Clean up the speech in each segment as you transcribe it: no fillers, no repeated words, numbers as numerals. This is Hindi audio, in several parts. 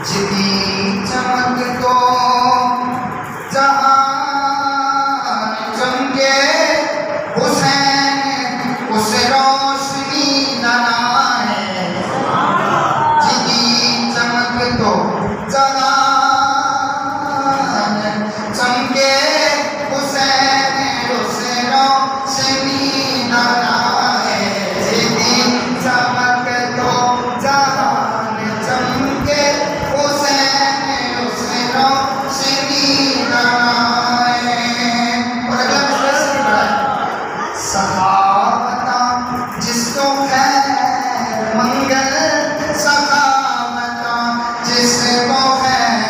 जितनी चमक तो जहां चमके हुसैन उस रोशनी न आए। जितनी चमक तो जहां चमके हुसैन उस रोशनी न आए। जितनी चमक तो जहां चमके हुसैन उस रोशनी न आए। और अगला मिसरा से बड़ा सखावता जिसको खैर मंगल, सखावता जिसको खैर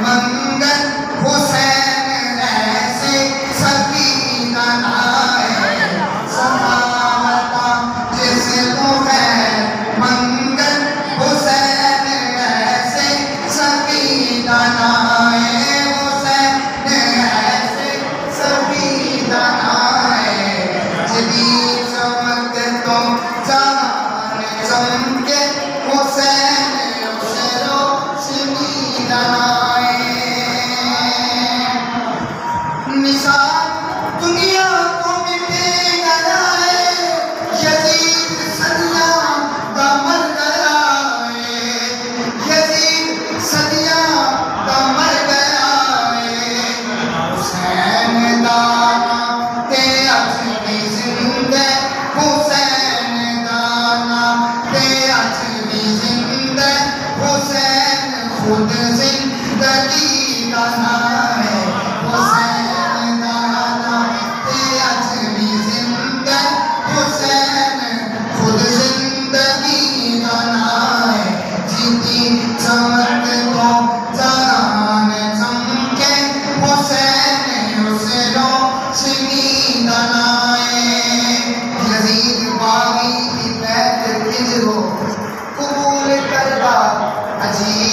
मंगल, हुसैन ऐसे सकीना आए। सखावता जिसको खैर मंगल, हुसैन ऐसे सकीना आए। हुसैन ऐसे सकीना आए। जितनी चमक तो जान चमके हुसैन उस रोशनी न आए। निशान दुनिया को मिटे न जाए। यजीद सदियां का मर गया है। यजीद सदियां का मर गया है। हुसैन दाना ते अजमी जिंदे, हुसैन दाना ते अजमी जिंदे, हुसैन खुद जिंदगी का नाम है। हुसैन दाना ते अजमी जिंदे, हुसैन खुद जिंदगी का नाम है। जितनी चमक तो जान चमके हुसैन उस रोशनी न आए। यजीद बागी की बैत हिजरो कबूल करदा अजीब